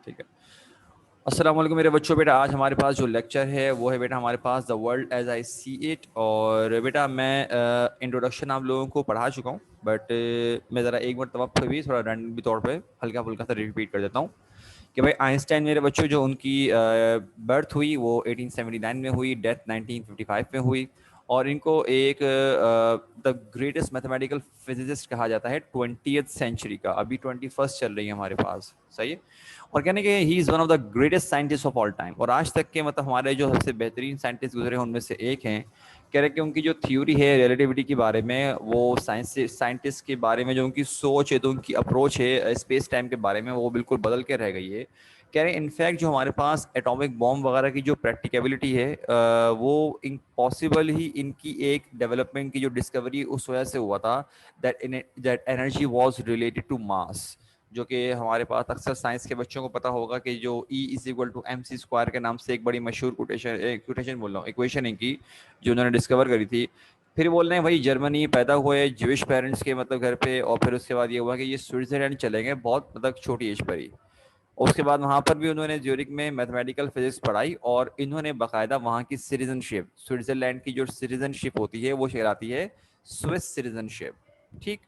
ٹھیک ہے. السلام علیکم میرے بچوں. بیٹا آج ہمارے پاس جو لیکچر ہے وہ ہے بیٹا ہمارے پاس the world as I see it. اور بیٹا میں انٹروڈکشن آپ لوگوں کو پڑھا چکا ہوں, بٹ میں ذرا ایک مرتبہ پھر بھی تھوڑا رینڈم طور پہ ہلکا پھلکا سا ریپیٹ کر دیتا ہوں کہ بھائی آئنسٹائن میرے بچوں جو ان کی برتھ ہوئی وہ 1879 میں ہوئی, ڈیتھ 1955 میں ہوئی, اور ان کو ایک دا گریٹسٹ میتھمیٹیکل فزسسٹ کہا جاتا ہے 20th سینچری کا. ابھی 21st چل رہی ہے ہمارے پاس, صحیح ہے. اور کہنے کہ he is one of the greatest scientist of all time, اور آج تک کے مطلب ہمارے جو سب سے بہترین سائنٹسٹ گزرے ہیں ان میں سے ایک ہیں. کہہ رہے کہ ان کی جو تھیوری ہے ریلیٹیوٹی کے بارے میں, وہ سائنٹسٹ کے بارے میں جو ان کی سوچ ہے, تو ان کی اپروچ ہے اسپیس ٹائم کے بارے میں, وہ بالکل بدل کے رہ گئی ہے. کہہ رہے ہیں انفیکٹ جو ہمارے پاس ایٹامک بام وغیرہ کی جو پریکٹیکیبلٹی ہے وہ پاسبل ہی ان کی ایک ڈیولپمنٹ کی جو ڈسکوری اس وجہ سے ہوا تھا, that energy was related to mass. جو کہ ہمارے پاس اکثر سائنس کے بچوں کو پتا ہوگا کہ جو E=mc² کے نام سے ایک بڑی مشہور کوٹیشن بول رہا ہوں ایکویشن ان کی جو انہوں نے ڈسکور کری تھی. پھر بول رہے ہیں بھائی جرمنی پیدا ہوئے جوش پیرنٹس کے مطلب گھر پہ, اور پھر اس کے بعد یہ ہوا کہ یہ سوئٹزرلینڈ چلے گئے بہت مطلب چھوٹی ایج پر ہی. اس کے بعد وہاں پر بھی انہوں نے زیورک میں میتھمیٹیکل فزکس پڑھائی, اور انہوں نے باقاعدہ وہاں کی سٹیزن شپ, سوئٹزرلینڈ کی جو سٹیزن شپ ہوتی ہے وہ کہلاتی ہے سوئس سٹیزن شپ. ٹھیک.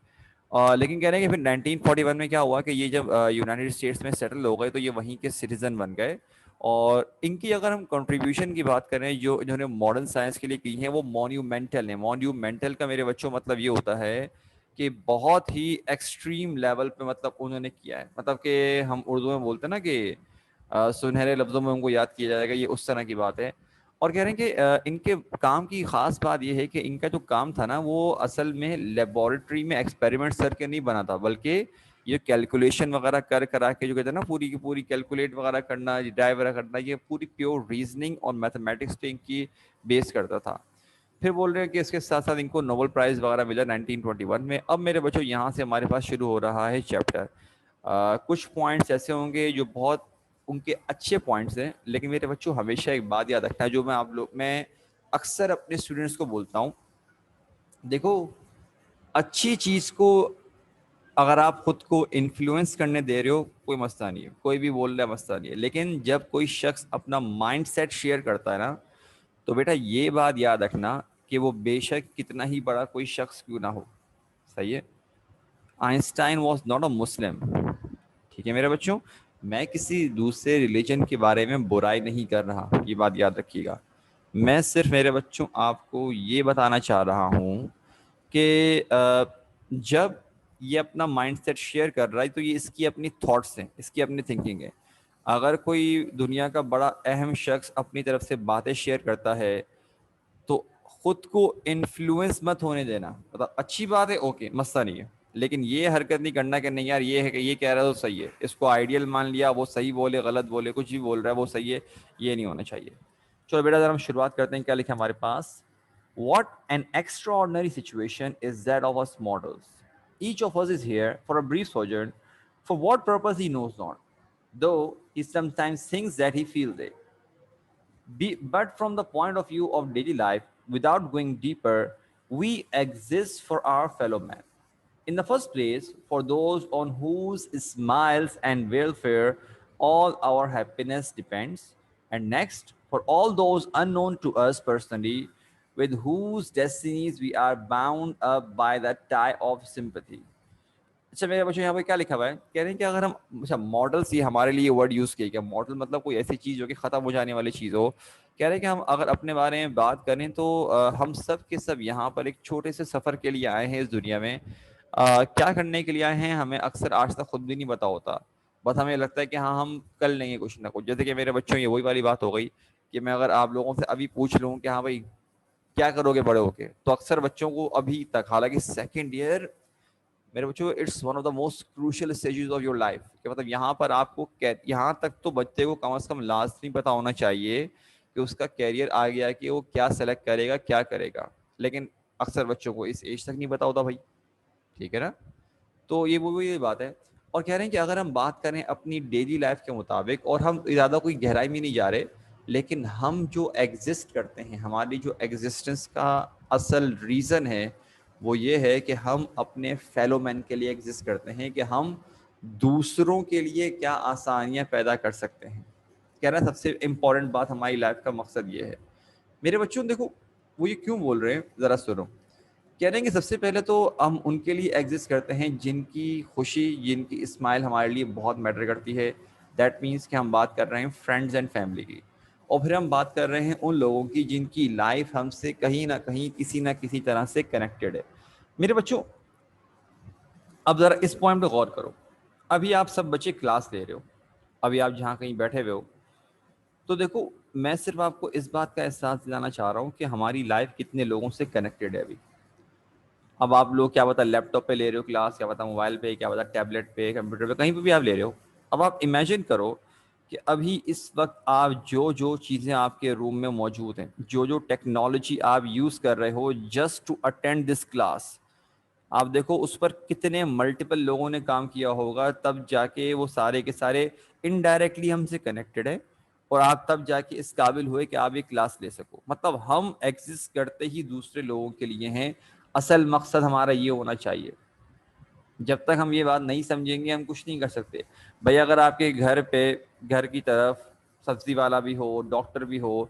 لیکن کہہ رہے ہیں کہ پھر 1941 میں کیا ہوا کہ یہ جب یونائٹیڈ اسٹیٹس میں سیٹل ہو گئے تو یہ وہیں کے سٹیزن بن گئے. اور ان کی اگر ہم کنٹریبیوشن کی بات کریں جو انہوں نے ماڈرن سائنس کے لیے کی ہیں وہ مونیومنٹل ہیں. مونیومنٹل کا میرے بچوں مطلب یہ ہوتا ہے کہ بہت ہی ایکسٹریم لیول پہ مطلب انہوں نے کیا ہے. مطلب کہ ہم اردو میں بولتے ہیں نا کہ سنہرے لفظوں میں ان کو یاد کیا جائے گا, یہ اس طرح کی بات ہے. اور کہہ رہے ہیں کہ ان کے کام کی خاص بات یہ ہے کہ ان کا جو کام تھا نا وہ اصل میں لیبورٹری میں ایکسپیریمنٹ کر کے نہیں بنا تھا, بلکہ یہ کیلکولیشن وغیرہ کرا کے جو کہتے ہیں نا پوری کی پوری کیلکولیٹ وغیرہ کرنا, ڈرائیو وغیرہ کرنا, یہ پوری پیور ریزننگ اور میتھمیٹکس پہ ان کی بیس کرتا تھا. پھر بول رہے ہیں کہ اس کے ساتھ ساتھ ان کو نوبل پرائز وغیرہ ملا 1921 میں. اب میرے بچوں یہاں سے ہمارے پاس شروع ہو رہا ہے چیپٹر. کچھ پوائنٹس ایسے ہوں گے جو بہت ان کے اچھے پوائنٹس ہیں, لیکن میرے بچوں ہمیشہ ایک بات یاد رکھنا ہے جو میں اکثر اپنے اسٹوڈنٹس کو بولتا ہوں. دیکھو اچھی چیز کو اگر آپ خود کو انفلوئنس کرنے دے رہے ہو کوئی مسئلہ نہیں ہے, کوئی بھی بول رہا ہے مسئلہ نہیں ہے, لیکن جب کوئی شخص اپنا مائنڈ سیٹ شیئر کرتا ہے نا تو بیٹا یہ بات یاد رکھنا کہ وہ بے شک کتنا ہی بڑا کوئی شخص کیوں نہ ہو. صحیح ہے. آئنسٹائن واز ناٹ اے مسلم. ٹھیک ہے میرے بچوں, میں کسی دوسرے ریلیجن کے بارے میں برائی نہیں کر رہا, یہ بات یاد رکھیے گا. میں صرف میرے بچوں آپ کو یہ بتانا چاہ رہا ہوں کہ جب یہ اپنا مائنڈ سیٹ شیئر کر رہا ہے تو یہ اس کی اپنی تھاٹس ہیں, اس کی اپنی تھنکنگ ہے. اگر کوئی دنیا کا بڑا اہم شخص اپنی طرف سے باتیں شیئر کرتا ہے تو خود کو انفلوئنس مت ہونے دینا. مطلب اچھی بات ہے, اوکے مسئلہ نہیں ہے, لیکن یہ حرکت نہیں کرنا کہ نہیں یار یہ ہے کہ یہ کہہ رہا ہے تو صحیح ہے, اس کو آئیڈیل مان لیا, وہ صحیح بولے غلط بولے کچھ بھی بول رہا ہے وہ صحیح ہے, یہ نہیں ہونا چاہیے. چلو بیٹا ذرا ہم شروعات کرتے ہیں. کیا لکھا ہمارے پاس؟ What an extraordinary situation is that of us mortals. Each of us is here for a brief sojourn, for what purpose he knows not, though he sometimes thinks that he feels it. But from the point of view of daily life, without going deeper, we exist for our fellow man. In the first place, for those on whose smiles and welfare all our happiness depends. And next, for all those unknown to us personally, with whose destinies we are bound up by the tie of sympathy. اچھا میرے بچوں یہاں پہ کیا لکھا ہوا ہے؟ کہہ رہے ہیں کہ اگر ہم اچھا ماڈلس, یہ ہمارے لیے ورڈ یوز کیا گیا, ماڈل مطلب کوئی ایسی چیز جو کہ ختم ہو جانے والی چیز ہو. کہہ رہے ہیں کہ ہم اگر اپنے بارے میں بات کریں تو ہم سب کے سب یہاں پر ایک چھوٹے سے سفر کے لیے آئے ہیں اس دنیا میں. کیا کرنے کے لیے آئے ہیں ہمیں اکثر آج تک خود بھی نہیں پتا ہوتا. بس ہمیں لگتا ہے کہ ہاں ہم کر لیں گے کچھ نہ کچھ. جیسے کہ میرے بچوں یہ وہی والی بات ہو گئی کہ میں اگر آپ لوگوں سے ابھی پوچھ لوں کہ ہاں بھائی کیا کرو گے بڑے ہو کے, تو اکثر بچوں کو ابھی تک, حالانکہ سیکنڈ ایئر میرے بچوں it's one of the most crucial stages of your life, کہ مطلب یہاں پر آپ کو یہاں تک تو بچے کو کم از کم لازمی پتا ہونا چاہیے کہ اس کا کیریئر آ گیا کہ وہ کیا سلیکٹ کرے گا کیا کرے گا. لیکن اکثر بچوں کو اس ایج تک نہیں پتا ہوتا بھائی. ٹھیک ہے نا. تو یہ وہی بات ہے. اور کہہ رہے ہیں کہ اگر ہم بات کریں اپنی ڈیلی لائف کے مطابق, اور ہم زیادہ کوئی گہرائی میں نہیں جا رہے, لیکن ہم جو ایگزسٹ کرتے ہیں, ہماری جو ایگزسٹنس کا اصل ریزن ہے وہ یہ ہے کہ ہم اپنے فیلو مین کے لیے ایگزسٹ کرتے ہیں, کہ ہم دوسروں کے لیے کیا آسانیاں پیدا کر سکتے ہیں. کہہ رہا ہے سب سے امپورٹنٹ بات ہماری لائف کا مقصد یہ ہے. میرے بچوں دیکھو وہ یہ کیوں بول رہے ہیں ذرا سنو. کہہ رہے ہیں کہ سب سے پہلے تو ہم ان کے لیے ایگزسٹ کرتے ہیں جن کی خوشی, جن کی اسمائل ہمارے لیے بہت میٹر کرتی ہے. دیٹ مینس کہ ہم بات کر رہے ہیں فرینڈز اینڈ فیملی کی, اور پھر ہم بات کر رہے ہیں ان لوگوں کی جن کی لائف ہم سے کہیں نہ کہیں کسی نہ کسی طرح سے کنیکٹڈ ہے. میرے بچوں اب ذرا اس پوائنٹ پہ غور کرو. ابھی آپ سب بچے کلاس لے رہے ہو, ابھی آپ جہاں کہیں بیٹھے ہوئے ہو, تو دیکھو میں صرف آپ کو اس بات کا احساس دلانا چاہ رہا ہوں کہ ہماری لائف کتنے لوگوں سے کنیکٹڈ ہے ابھی. اب آپ لوگ کیا پتا لیپ ٹاپ پہ لے رہے ہو کلاس, کیا پتا موبائل پہ, کیا پتا ٹیبلٹ پہ, کمپیوٹر پہ, کہیں پہ بھی آپ لے رہے ہو. اب آپ امیجن کرو کہ ابھی اس وقت آپ جو چیزیں آپ کے روم میں موجود ہیں, جو ٹیکنالوجی آپ یوز کر رہے ہو just to attend this class, آپ دیکھو اس پر کتنے ملٹیپل لوگوں نے کام کیا ہوگا, تب جا کے وہ سارے کے سارے انڈائریکٹلی ہم سے کنیکٹڈ ہے, اور آپ تب جا کے اس قابل ہوئے کہ آپ یہ کلاس لے سکو. مطلب ہم ایگزسٹ کرتے ہی دوسرے لوگوں کے لیے ہیں. اصل مقصد ہمارا یہ ہونا چاہیے. جب تک ہم یہ بات نہیں سمجھیں گے ہم کچھ نہیں کر سکتے. بھائی اگر آپ کے گھر پہ گھر کی طرف سبزی والا بھی ہو, ڈاکٹر بھی ہو,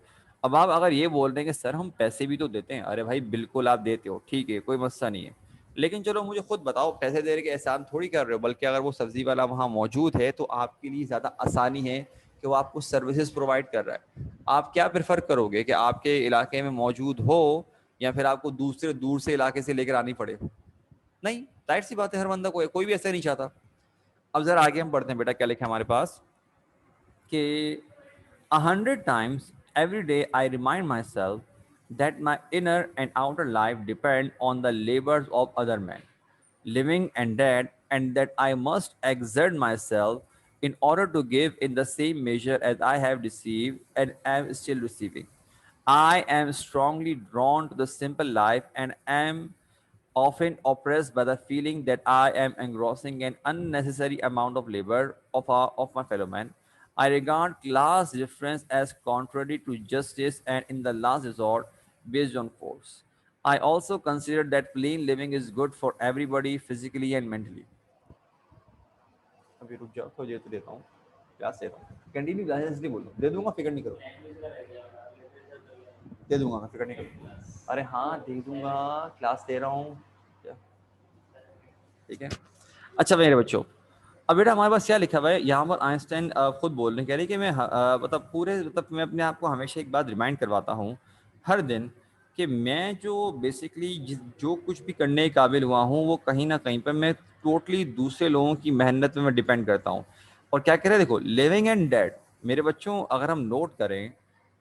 اب آپ اگر یہ بول رہے ہیں کہ سر ہم پیسے بھی تو دیتے ہیں, ارے بھائی بالکل آپ دیتے ہو, ٹھیک ہے کوئی مسئلہ نہیں ہے, لیکن چلو مجھے خود بتاؤ پیسے دینے کے احسان تھوڑی کر رہے ہو, بلکہ اگر وہ سبزی والا وہاں موجود ہے تو آپ کے لیے زیادہ آسانی ہے کہ وہ آپ کو سروسز پرووائڈ کر رہا ہے. آپ کیا پریفر کرو گے کہ آپ کے علاقے میں موجود ہو یا پھر آپ کو دوسرے دور سے علاقے سے لے کر آنی پڑے؟ نہیں, ظاہر سی بات ہے ہر بندہ کوئی بھی ایسا نہیں چاہتا. اب ذرا آگے ہم پڑھتے ہیں بیٹا کیا لکھا ہے ہمارے پاس کہ 100 times every day I remind myself that my inner and outer life depend on the labors of other men, living and dead, and that I must exert myself in order to give in the same measure as I have received and am still receiving. I am strongly drawn to the simple life and am often oppressed by the feeling that I am engrossing an unnecessary amount of labor of my fellow man. I regard class difference as contrary to justice and, in the last resort, based on force. I also consider that plain living is good for everybody physically and mentally. ابھی رک جاؤ تھوڑی دیر تو دیتا ہوں, class دے رہا ہوں, continue classes نہیں بولوں, دے دوں گا فکر نہیں کرو, دے دوں گا میں فکر نہیں کروں. ارے ہاں دے دوں گا, کلاس دے رہا ہوں, ٹھیک ہے. اچھا میرے بچوں, اب بیٹا ہمارے پاس کیا لکھا ہوا ہے یہاں پر. آئنسٹائن خود بول رہے ہیں, کہہ رہے کہ میں مطلب میں اپنے آپ کو ہمیشہ ایک بات ریمائنڈ کرواتا ہوں ہر دن کہ میں جو بیسکلی جو کچھ بھی کرنے کے قابل ہوا ہوں وہ کہیں نہ کہیں پر میں ٹوٹلی دوسرے لوگوں کی محنت میں ڈیپینڈ کرتا ہوں. اور کیا کہہ رہے ہیں دیکھو, لیونگ اینڈ ڈیڈ. میرے بچوں اگر ہم نوٹ کریں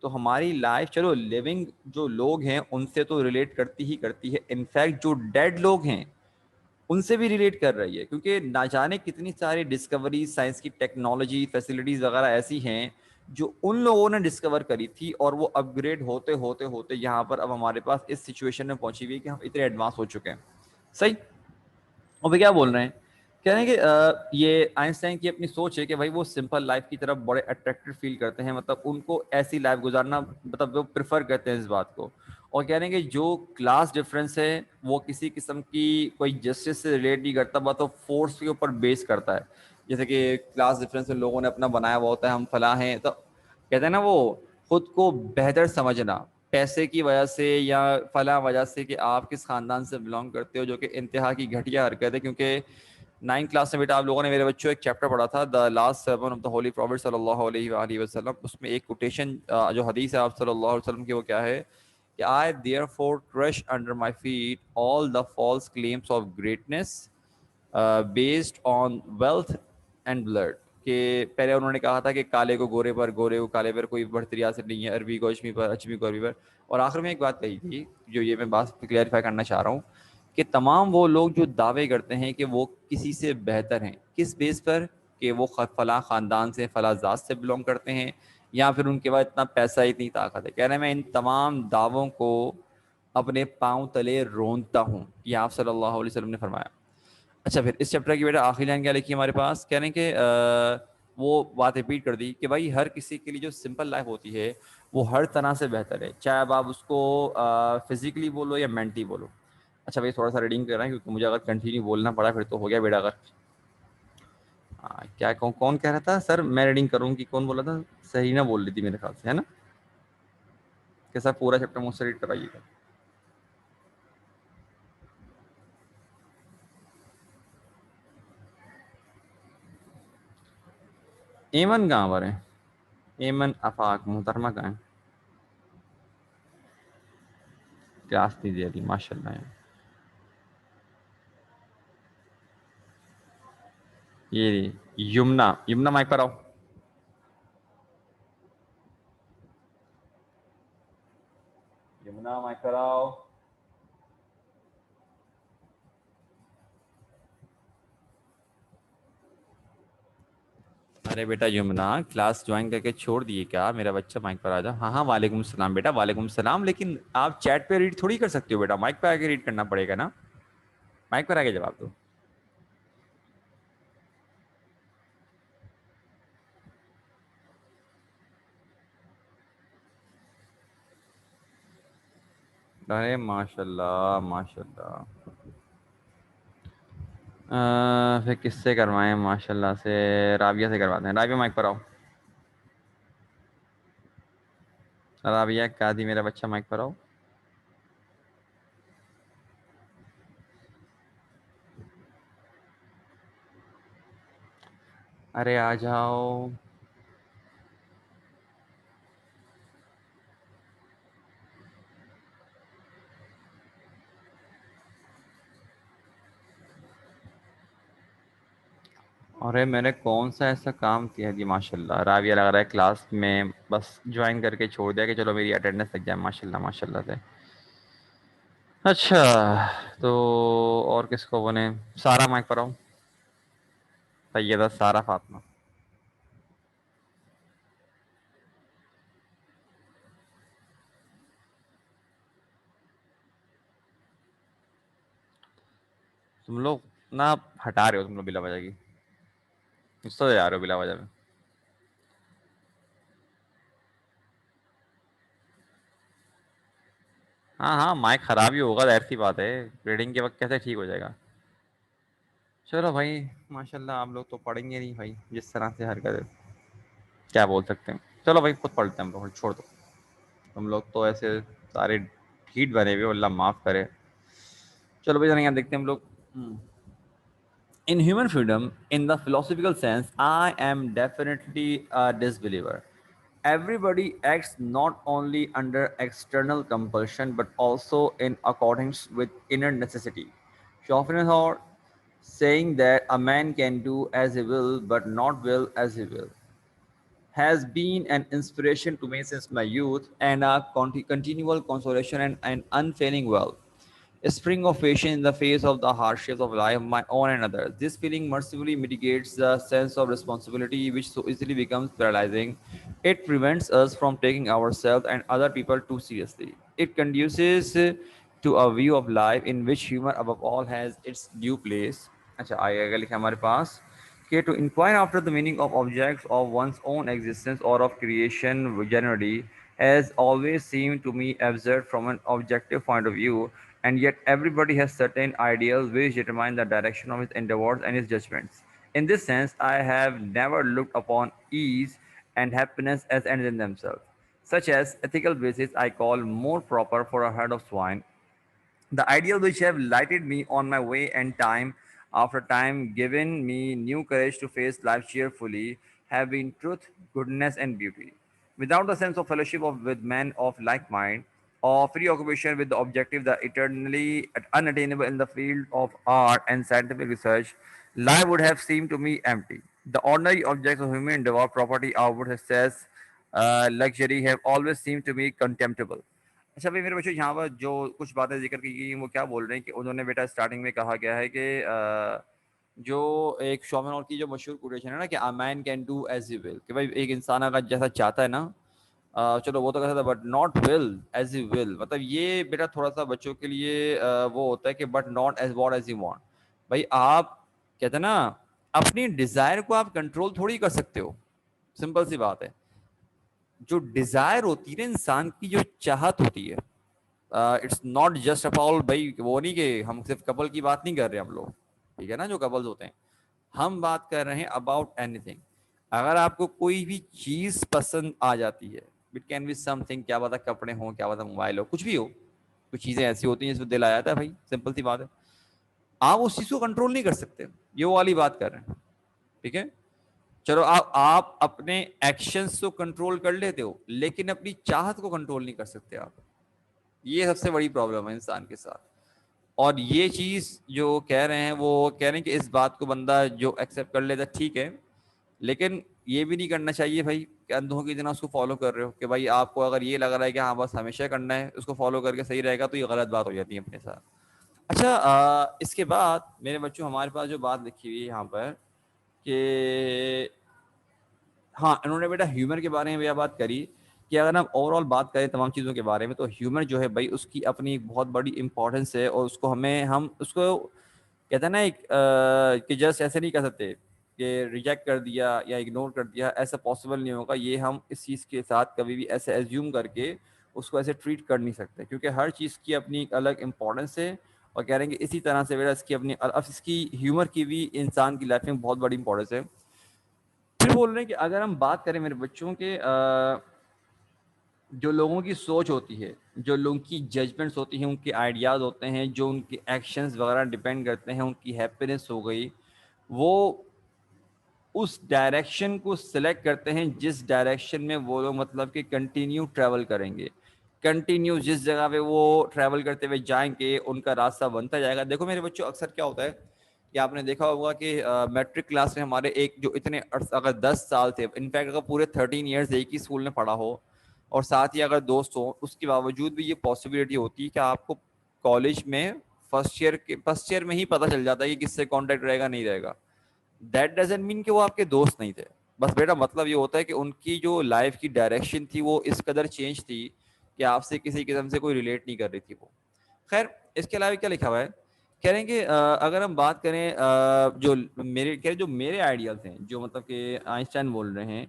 تو ہماری لائف, چلو لیونگ جو لوگ ہیں ان سے تو ریلیٹ کرتی ہے, انفیکٹ جو ڈیڈ لوگ ہیں ان سے بھی ریلیٹ کر رہی ہے, کیونکہ نہ جانے کتنی ساری ڈسکوریز, سائنس کی ٹیکنالوجی, فیسلٹیز وغیرہ ایسی ہیں جو ان لوگوں نے ڈسکور کری تھی, اور وہ اپ گریڈ ہوتے ہوتے ہوتے یہاں پر اب ہمارے پاس اس سچویشن میں پہنچی ہوئی ہے کہ ہم اتنے ایڈوانس ہو چکے ہیں. صحیح. اور وہ کیا بول رہے ہیں, کہہ رہے ہیں کہ یہ آئنسٹائن کی اپنی سوچ ہے کہ بھائی وہ سمپل لائف کی طرف بڑے اٹریکٹڈ فیل کرتے ہیں, مطلب ان کو ایسی لائف گزارنا, مطلب وہ پریفر کرتے ہیں اس بات کو. اور کہہ رہے ہیں کہ جو کلاس ڈفرینس ہے وہ کسی قسم کی کوئی جسٹس سے ریلیٹ نہیں کرتا, بات تو فورس کے اوپر بیس کرتا ہے. جیسے کہ کلاس ڈفرینس میں لوگوں نے اپنا بنایا ہوا ہوتا ہے, ہم فلاں ہیں, تو کہتے ہیں نا وہ خود کو بہتر سمجھنا پیسے کی وجہ سے یا فلاں وجہ سے کہ آپ کس خاندان سے بلانگ کرتے ہو, جو کہ انتہا کی گھٹیا حرکت ہے. کیونکہ 9 کلاس میں بیٹا آپ لوگوں نے میرے بچوں ایک چیپٹر پڑھا تھا, the last sermon of the holy prophet صلی اللہ علیہ وآلہ وسلم. اس میں ایک کوٹیشن جو حدیث ہے آپ صلی اللہ علیہ وسلم کی, وہ کیا ہے کہ I therefore crush under my feet all the false claims of greatness based on wealth and blood. کہ پہلے انہوں نے کہا تھا کہ کالے کو گورے پر, گورے کو کالے پر کوئی بڑھتری حاصل نہیں ہے, عربی کو اجمی پر, اجمی کو عربی پر. اور آخر میں ایک بات کہی تھی جو یہ میں بات کلیئرفائی کرنا چاہ رہا ہوں کہ تمام وہ لوگ جو دعوے کرتے ہیں کہ وہ کسی سے بہتر ہیں, کس بیس پر, کہ وہ فلاں خاندان سے, فلاں ذات سے بلونگ کرتے ہیں, یا پھر ان کے بعد اتنا پیسہ, اتنی طاقت ہے. کہہ رہے ہیں میں ان تمام دعووں کو اپنے پاؤں تلے رونتا ہوں, یہ آپ صلی اللہ علیہ وسلم نے فرمایا. اچھا پھر اس چیپٹر کی بیٹا آخری لائن کیا لکھی ہمارے پاس, کہہ رہے ہیں کہ وہ بات ریپیٹ کر دی کہ بھائی ہر کسی کے لیے جو سمپل لائف ہوتی ہے وہ ہر طرح سے بہتر ہے, چاہے اب آپ اس کو فزیکلی بولو یا مینٹلی بولو. اچھا بھائی تھوڑا سا ریڈنگ کر رہا ہے کیونکہ مجھے اگر کنٹینیو بولنا پڑا پھر تو ہو گیا بیڑا. اگر کیا کون کہہ رہا تھا سر؟ میں ریڈنگ کروں کہ کون بولا تھا؟ صحیح نہ بول رہی تھی میرے خیال سے، ہے نا؟ کہ سر پورا چیپٹر مجھ سے ریڈ کرائیے گا. ایمن کہاں پر ہے؟ ایمن افاق محترمہ کہاں ہے؟ کلاس نہیں دے رہی ماشاء اللہ. یہ یمنا، یمنا مائک پر آؤ. یمنا مائک پر آؤ. ارے بیٹا یمنا، کلاس جوائن کر کے چھوڑ دیے کیا؟ میرا بچہ مائک پر آ جا. ہاں ہاں وعلیکم السلام بیٹا، وعلیکم السلام. لیکن آپ چیٹ پہ ریڈ تھوڑی کر سکتے ہو بیٹا، مائک پہ آ کے ریڈ کرنا پڑے گا نا. مائک پر آ کے جواب دو. ارے ماشاء اللہ ماشاء اللہ. پھر کس سے کروائیں؟ ماشاء اللہ سے رابعہ سے کرواتے ہیں. رابعہ مائک پر آؤ. رابعہ قادی میرا بچہ مائک پر آؤ. ارے آ جاؤ. ارے میں نے کون سا ایسا کام کیا جی؟ ماشاء اللہ رابعہ لگ رہا ہے کلاس میں بس جوائن کر کے چھوڑ دیا کہ چلو میری اٹینڈنس لگ جائے. ماشاء اللہ ماشاء اللہ سے. اچھا تو اور کس کو بنے؟ سارا مائک پر آؤ. سیدہ سارا فاطمہ. تم لوگ نا ہٹا رہے ہو تم لوگ بلا وجہ کی، اس سے جا رہے ہو بلا وجہ میں. ہاں ہاں مائک خراب ہی ہوگا، ظاہر سی بات ہے، ریڈنگ کے وقت کیسے ٹھیک ہو جائے گا. چلو بھائی ماشاء اللہ آپ لوگ تو پڑھیں گے نہیں بھائی، جس طرح سے حرکت ہے کیا بول سکتے ہیں. چلو بھائی خود پڑھتے ہیں ہم لوگ، چھوڑ دو. ہم لوگ تو ایسے سارے ڈھیٹ بنے ہوئے، اللہ معاف کرے. چلو بھائی ذرا یہاں دیکھتے ہیں ہم لوگ. In human freedom, in the philosophical sense, I am definitely a disbeliever. Everybody acts not only under external compulsion but also in accordance with inner necessity. Schopenhauer saying that a man can do as he will but not will as he will has been an inspiration to me since my youth and a continual consolation and an unfailing well. A spring of patience in the face of the hardships of life, my own and others. This feeling mercifully mitigates the sense of responsibility which so easily becomes paralyzing. It prevents us from taking ourselves and other people too seriously. It conduces to a view of life in which humor above all has its due place. اچھا آگے اگر لکھا ہمارے پاس کہ to inquire after the meaning of objects of one's own existence or of creation generally has always seemed to me absurd from an objective point of view, and yet everybody has certain ideals which determine the direction of his endeavors and his judgments. In this sense, I have never looked upon ease and happiness as ends in themselves. Such as ethical basis I call more proper for a herd of swine, the ideal which have lighted me on my way and time after time given me new courage to face life cheerfully have been truth, goodness, and beauty. Without the sense of fellowship with men of like mind, or preoccupation with the objective, the eternally unattainable in the field of art and scientific research, life would have seemed to me empty. The ordinary objects of human endeavor, property, outward success, luxury, have always seemed to me contemptible. اچھا بھائی میرے بچوں یہاں پر جو کچھ باتیں ذکر کی گئی ہیں وہ کیا بول رہے ہیں کہ انہوں نے بیٹا اسٹارٹنگ میں کہا گیا ہے کہ جو ایک شومن اور کی جو مشہور کوٹیشن ہے نا کہ a man can do as he will، کہ بھائی ایک انسان اگر جیسا چاہتا ہے نا چلو وہ تو کہتا تھا but not well as he will. مطلب یہ بیٹا تھوڑا سا بچوں کے لیے وہ ہوتا ہے کہ but not as what as he want. بھائی آپ کہتے ہیں نا اپنی ڈیزائر کو آپ کنٹرول تھوڑی کر سکتے ہو، سمپل سی بات ہے. جو ڈیزائر ہوتی ہے نا انسان کی، جو چاہت ہوتی ہے، اٹس ناٹ جسٹ اباؤٹ بھائی وہ نہیں کہ ہم صرف کپل کی بات نہیں کر رہے ہم لوگ، ٹھیک ہے نا، جو کپلز ہوتے ہیں ہم بات کر رہے ہیں اباؤٹ اینی تھنگ. اگر آپ کو کوئی بھی چیز پسند آ جاتی ہے, it can be something, کیا پتا کپڑے ہوں, کیا پتا موبائل ہو, کچھ بھی ہو, کچھ چیزیں ایسی ہوتی ہیں جس پہ دل آ جاتا ہے بھائی, سمپل سی بات ہے. آپ اس چیز کو کنٹرول نہیں کر سکتے, یہ والی بات کر رہے ہیں, ٹھیک ہے. چلو آپ اپنے ایکشنز کو کنٹرول کر لیتے ہو, لیکن اپنی چاہت کو کنٹرول نہیں کر سکتے آپ. یہ سب سے بڑی پرابلم ہے انسان کے ساتھ. اور یہ چیز جو کہہ رہے ہیں, وہ کہہ رہے ہیں کہ اس بات کو بندہ جو ایکسیپٹ کر لیتا ہے ٹھیک ہے, لیکن یہ بھی نہیں کرنا چاہیے بھائی کہ اندھوں کی طرح اس کو فالو کر رہے ہو, کہ بھائی آپ کو اگر یہ لگ رہا ہے کہ ہاں بس ہمیشہ کرنا ہے, اس کو فالو کر کے صحیح رہے گا, تو یہ غلط بات ہو جاتی ہے اپنے ساتھ. اچھا, اس کے بعد میرے بچوں ہمارے پاس جو بات لکھی ہوئی ہے یہاں پر کہ ہاں, انہوں نے بیٹا ہیومر کے بارے میں بھی بات کری کہ اگر ہم اوور آل بات کریں تمام چیزوں کے بارے میں, تو ہیومر جو ہے بھائی اس کی اپنی بہت بڑی امپورٹنس ہے, اور اس کو ہم اس کو کہتے ہیں نا ایک کہ جسٹ ایسے نہیں کہہ سکتے کہ ریجیکٹ کر دیا یا اگنور کر دیا, ایسا پاسبل نہیں ہوگا. یہ ہم اس چیز کے ساتھ کبھی بھی ایسے ایزیوم کر کے اس کو ایسے ٹریٹ کر نہیں سکتے, کیونکہ ہر چیز کی اپنی ایک الگ امپورٹنس ہے. اور کہہ رہے ہیں کہ اسی طرح سے اس کی اپنی اس کی ہیومر کی بھی انسان کی لائف میں بہت بڑی امپورٹنس ہے. پھر بول رہے ہیں کہ اگر ہم بات کریں میرے بچوں کے جو لوگوں کی سوچ ہوتی ہے, جو لوگوں کی ججمنٹس ہوتی ہیں, ان کے آئیڈیاز ہوتے ہیں, جو ان کے ایکشنز وغیرہ ڈیپینڈ کرتے ہیں, ان کی ہیپینس ہو گئی, وہ اس ڈائریکشن کو سلیکٹ کرتے ہیں جس ڈائریکشن میں وہ لوگ مطلب کہ کنٹینیو ٹریول کریں گے. کنٹینیو جس جگہ پہ وہ ٹریول کرتے ہوئے جائیں گے, ان کا راستہ بنتا جائے گا. دیکھو میرے بچوں, اکثر کیا ہوتا ہے کہ آپ نے دیکھا ہوگا کہ میٹرک کلاس میں ہمارے ایک جو اتنے اگر 10 سال تھے, انفیکٹ اگر پورے 13 ایئرز ایک ہی اسکول میں پڑھا ہو, اور ساتھ ہی اگر دوست ہوں, اس کے باوجود بھی یہ پاسبلٹی ہوتی ہے کہ آپ کو کالج میں فرسٹ ایئر میں ہی پتہ چل جاتا ہے کہ کس سے کانٹیکٹ رہے گا نہیں رہے گا. دیٹ ڈزنٹ مین کہ وہ آپ کے دوست نہیں تھے, بس بیٹا مطلب یہ ہوتا ہے کہ ان کی جو لائف کی ڈائریکشن تھی وہ اس قدر چینج تھی کہ آپ سے کسی قسم سے کوئی ریلیٹ نہیں کر رہی تھی وہ. خیر, اس کے علاوہ کیا لکھا ہوا ہے, کہہ رہے ہیں کہ اگر ہم بات کریں جو میرے آئیڈیاز ہیں, جو مطلب کہ آئنسٹائن بول رہے ہیں,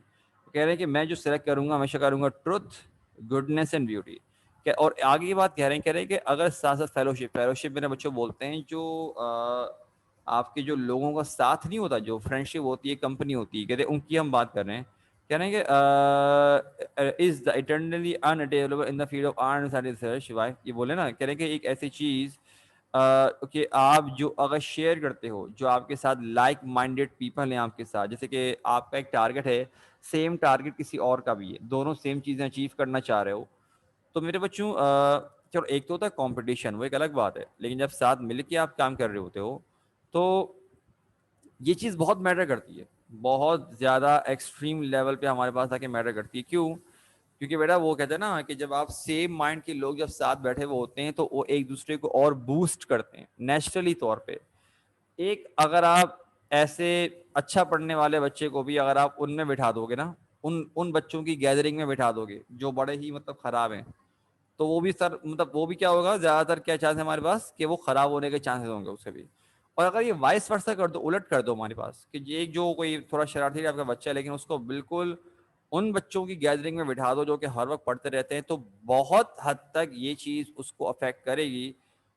کہہ رہے ہیں کہ میں جو سلیکٹ کروں گا ہمیشہ کروں گا ٹروتھ, گڈنس اینڈ بیوٹی. اور آگے کی بات کہہ رہے ہیں کہ اگر ساتھ ساتھ فیلوشپ میرے بچوں بولتے ہیں, جو آپ کے جو لوگوں کا ساتھ نہیں ہوتا, جو فرینڈشپ ہوتی ہے, کمپنی ہوتی ہے, کہتے ہیں ان کی ہم بات کر رہے ہیں. کہہ رہے ہیں کہ is the eternally inimitable in the field of art and research. یہ بولے نا, کہہ رہے ہیں کہ ایک ایسی چیز کہ آپ جو اگر شیئر کرتے ہو, جو آپ کے ساتھ لائک مائنڈیڈ پیپل ہیں آپ کے ساتھ, جیسے کہ آپ کا ایک ٹارگیٹ ہے, سیم ٹارگیٹ کسی اور کا بھی ہے, دونوں سیم چیزیں اچیو کرنا چاہ رہے ہو, تو میرے بچوں چلو ایک تو ہوتا ہے کمپٹیشن, وہ ایک الگ بات ہے, لیکن جب ساتھ مل کے آپ کام کر رہے ہوتے ہو تو یہ چیز بہت میٹر کرتی ہے, بہت زیادہ ایکسٹریم لیول پہ ہمارے پاس آ کے میٹر کرتی ہے. کیوں؟ کیونکہ بیٹا وہ کہتے ہیں نا کہ جب آپ سیم مائنڈ کے لوگ جب ساتھ بیٹھے ہوئے ہوتے ہیں تو وہ ایک دوسرے کو اور بوسٹ کرتے ہیں نیچرلی طور پہ. ایک اگر آپ ایسے اچھا پڑھنے والے بچے کو بھی اگر آپ ان میں بٹھا دو گے نا, ان بچوں کی گیدرنگ میں بٹھا دو گے جو بڑے ہی مطلب خراب ہیں, تو وہ بھی سر مطلب وہ بھی کیا ہوگا, زیادہ تر کیا چانس ہے ہمارے پاس کہ وہ خراب ہونے کے چانسز ہوں گے اس سے بھی. اور اگر یہ وائس ورثہ کر دو, الٹ کر دو ہمارے پاس, کہ یہ جو کوئی تھوڑا شرارتی آپ کا بچہ ہے لیکن اس کو بالکل ان بچوں کی گیدرنگ میں بٹھا دو جو کہ ہر وقت پڑھتے رہتے ہیں, تو بہت حد تک یہ چیز اس کو افیکٹ کرے گی.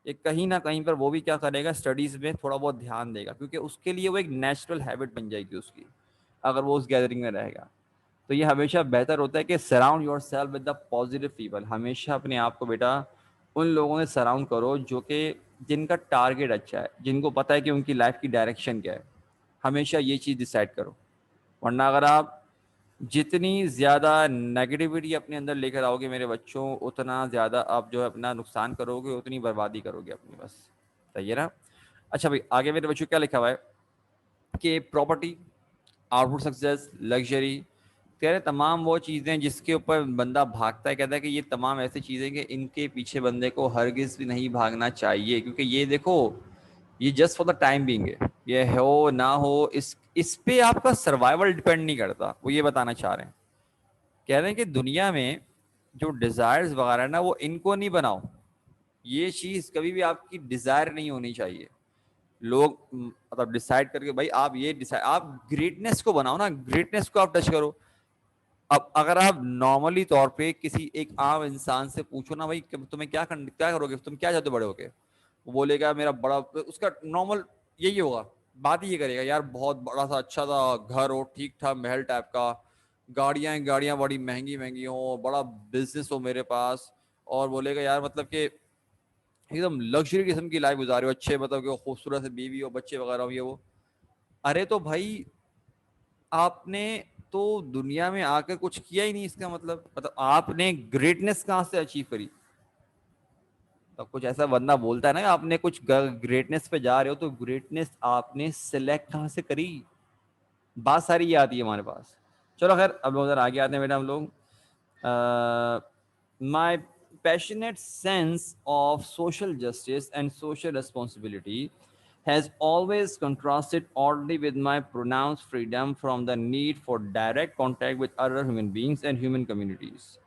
ایک کہیں نہ کہیں پر وہ بھی کیا کرے گا, اسٹڈیز میں تھوڑا بہت دھیان دے گا, کیونکہ اس کے لیے وہ ایک نیچرل ہیبٹ بن جائے گی اس کی, اگر وہ اس گیدرنگ میں رہے گا. تو یہ ہمیشہ بہتر ہوتا ہے کہ surround your self with the positive people. ہمیشہ اپنے آپ کو بیٹا ان لوگوں سے سراؤنڈ کرو جو کہ جن کا ٹارگیٹ اچھا ہے, جن کو پتہ ہے کہ ان کی لائف کی ڈائریکشن کیا ہے. ہمیشہ یہ چیز ڈیسائیڈ کرو, ورنہ اگر آپ جتنی زیادہ نیگیٹیوٹی اپنے اندر لے کر آؤ گے میرے بچوں, اتنا زیادہ آپ جو ہے اپنا نقصان کرو گے, اتنی بربادی کرو گے اپنی, بس صحیح ہے نا. اچھا بھائی, آگے میرے بچوں کیا لکھا ہوا ہے کہ property, outfit success, luxury, کہہ رہے تمام وہ چیزیں جس کے اوپر بندہ بھاگتا ہے, کہتا ہے کہ یہ تمام ایسی چیزیں کہ ان کے پیچھے بندے کو ہرگز بھی نہیں بھاگنا چاہیے, کیونکہ یہ دیکھو یہ just for the time being ہے, یہ ہو نہ ہو اس پہ آپ کا سروائیول ڈیپینڈ نہیں کرتا. وہ یہ بتانا چاہ رہے ہیں, کہہ رہے ہیں کہ دنیا میں جو ڈیزائرز وغیرہ نا, وہ ان کو نہیں بناؤ, یہ چیز کبھی بھی آپ کی ڈیزائر نہیں ہونی چاہیے. لوگ مطلب ڈیسائیڈ کر کے بھائی آپ یہ آپ گریٹنس کو بناؤ نا, گریٹنس کو آپ ٹچ کرو. اب اگر آپ نارملی طور پہ کسی ایک عام انسان سے پوچھو نا بھائی تمہیں کیا کرو گے, تم کیا چاہتے ہو بڑے ہو کے, وہ بولے گا میرا بڑا, اس کا نارمل یہی ہوگا بات ہی یہ کرے گا یار بہت بڑا سا اچھا سا گھر ہو, ٹھیک ٹھاک محل ٹائپ کا, گاڑیاں بڑی مہنگی مہنگی ہوں, بڑا بزنس ہو میرے پاس, اور بولے گا یار مطلب کہ ایک دم لگژری قسم کی لائف گزارے ہو, اچھے مطلب کہ خوبصورت سے بیوی ہو, بچے وغیرہ ہو, یہ وہ. ارے تو بھائی آپ نے تو دنیا میں آ کر کچھ کیا ہی نہیں, اس کا مطلب آپ نے گریٹنس کہاں سے اچیو کری؟ تو کچھ ایسا بندہ بولتا ہے نا آپ نے کچھ گریٹنس پہ جا رہے ہو, تو گریٹنس آپ نے سلیکٹ کہاں سے کری؟ بات ساری یہ آتی ہے ہمارے پاس. چلو خیر, اب لوگ ادھر آگے آتے ہیں بیٹا. ہم لوگ my passionate sense of social justice and social responsibility has always contrasted oddly with my pronounced freedom from the need for direct contact with other human beings and human communities.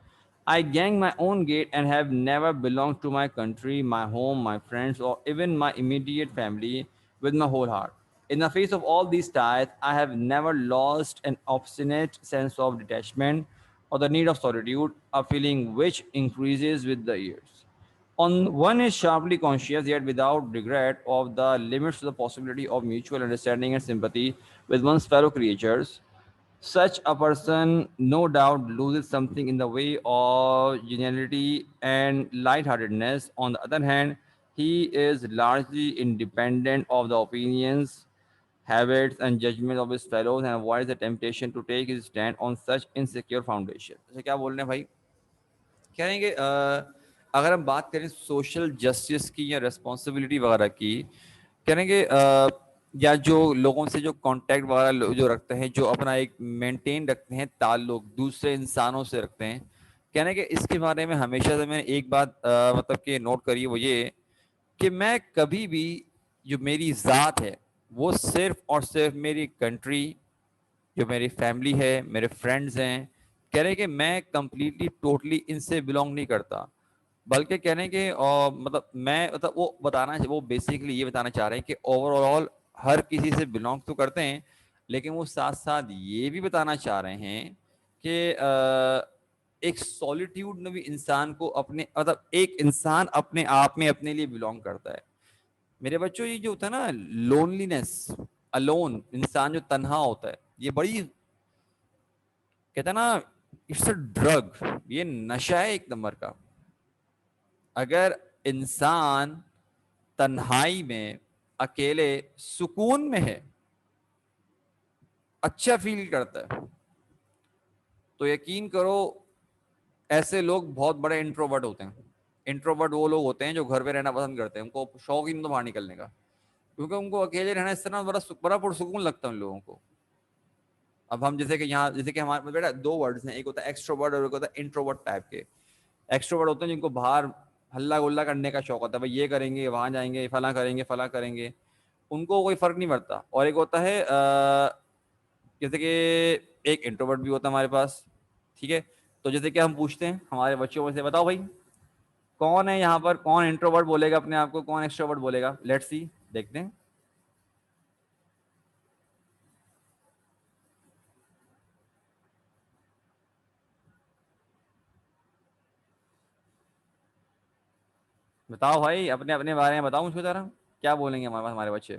I gang my own gate and have never belonged to my country, my home, my friends, or even my immediate family with my whole heart. In the face of all these ties, I have never lost an obstinate sense of detachment or the need of solitude, a feeling which increases with the years. On one is sharply conscious yet without regret of the limits to the possibility of mutual understanding and sympathy with one's fellow creatures. Such a person no doubt loses something in the way of geniality and lightheartedness. On the other hand, he is largely independent of the opinions, habits, and judgments of his fellows and avoids the temptation to take his stand on such insecure foundation. جیسے کیا بول رہے ہیں بھائی, کہہ رہیں گے اگر ہم بات کریں سوشل جسٹس کی یا ریسپانسبلٹی وغیرہ کی, کہہ رہیں گے یا جو لوگوں سے جو کانٹیکٹ وغیرہ جو رکھتے ہیں, جو اپنا ایک مینٹین رکھتے ہیں تعلق دوسرے انسانوں سے رکھتے ہیں, کہنے کہ اس کے بارے میں ہمیشہ سے میں نے ایک بات مطلب کہ نوٹ کری, وہ یہ کہ میں کبھی بھی جو میری ذات ہے وہ صرف اور صرف میری کنٹری, جو میری فیملی ہے, میرے فرینڈز ہیں, کہہ رہے کہ میں کمپلیٹلی ٹوٹلی ان سے بلونگ نہیں کرتا, بلکہ کہنے کہ مطلب میں مطلب وہ بتانا, وہ بیسیکلی یہ بتانا چاہ رہے ہیں کہ اوور آل ہر کسی سے بلونگ تو کرتے ہیں, لیکن وہ ساتھ ساتھ یہ بھی بتانا چاہ رہے ہیں کہ ایک سولیٹیوڈ میں بھی انسان کو اپنے مطلب ایک انسان اپنے آپ میں اپنے لیے بلونگ کرتا ہے. میرے بچوں یہ جو ہوتا ہے نا لونلینس, الون, انسان جو تنہا ہوتا ہے, یہ بڑی کہتا ہے نا اٹس اے ڈرگ, یہ نشہ ہے ایک نمبر کا. اگر انسان تنہائی میں اکیلے سکون میں ہے, اچھا فیل کرتا ہے, تو یقین کرو ایسے لوگ بہت بڑے انٹروورٹ ہوتے ہیں. انٹروورٹ وہ لوگ ہوتے ہیں جو گھر پہ رہنا پسند کرتے ہیں, ان کو شوق ہی نہیں تو باہر نکلنے کا, کیونکہ ان کو اکیلے رہنا اس طرح بڑا پرسکون لگتا ہے ان لوگوں کو. اب ہم جیسے کہ یہاں جیسے کہ ہمارے بیٹا دو ورڈز ہیں, ایک ہوتا ہے ایکسٹروورٹ اور ایک ہوتا ہے انٹروورٹ ٹائپ کے. ایکسٹروورٹ ہوتے ہیں جن کو باہر ہلہ گلا کرنے کا شوق ہوتا ہے, بھائی یہ کریں گے, وہاں جائیں گے, فلاں کریں گے, ان کو کوئی فرق نہیں پڑتا. اور ایک ہوتا ہے جیسے کہ ایک انٹروورٹ بھی ہوتا ہے ہمارے پاس, ٹھیک ہے. تو جیسے کہ ہم پوچھتے ہیں ہمارے بچوں میں سے, بتاؤ بھائی کون ہے یہاں پر, کون انٹروورٹ بولے گا اپنے آپ کو, کون ایکسٹروورٹ بولے گا؟ لیٹس سی, دیکھتے ہیں. بتاؤ بھائی اپنے اپنے بارے میں بتاؤ مجھ کو ذرا, کیا بولیں گے ہمارے پاس ہمارے بچے؟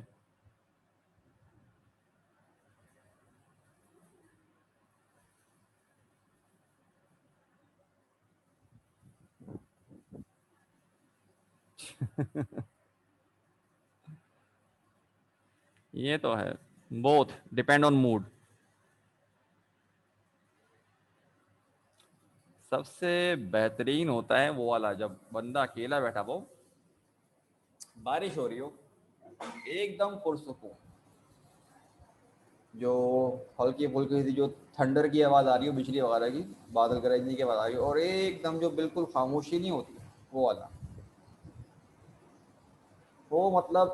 یہ تو ہے, بوتھ ڈپینڈ آن موڈ. سب سے بہترین ہوتا ہے وہ والا جب بندہ اکیلا بیٹھا ہو, بارش ہو رہی ہو, ایک دم پرسکون, جو ہلکی پھلکی سی جو تھنڈر کی آواز آ رہی ہو, بجلی وغیرہ کی, بادل گرجنے کی آواز آ رہی ہو, اور ایک دم جو بالکل خاموشی نہیں ہوتی, وہ والا, وہ مطلب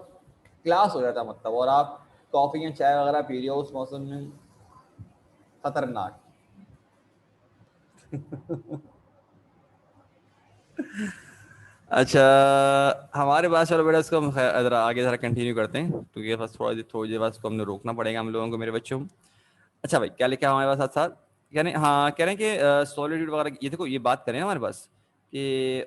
کلاس ہو جاتا مطلب. اور آپ کافی یا چائے وغیرہ پی رہی ہو اس موسم میں, خطرناک. اچھا ہمارے پاس, چلو بیٹا اس کو ہم ذرا آگے ذرا کنٹینیو کرتے ہیں, کیونکہ بس تھوڑی دیر بعد اس کو ہم نے روکنا پڑے گا ہم لوگوں کو, میرے بچوں. اچھا بھائی کیا لکھا ہمارے پاس ساتھ ساتھ, یعنی ہاں کہہ رہے ہیں کہ سولیٹیوڈ وغیرہ, یہ دیکھو یہ بات کریں ہمارے پاس کہ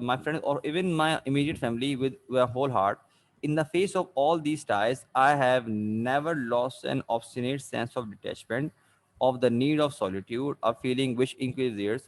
مائی فرینڈ اور even my immediate family with whole heart In the face of all these ties, I have never lost an obstinate sense of detachment, of the need of solitude, a feeling which increases.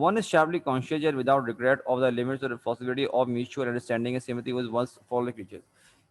one is sharply conscious yet without regret of the limits of the possibility of mutual understanding and sympathy with one's fellow creatures.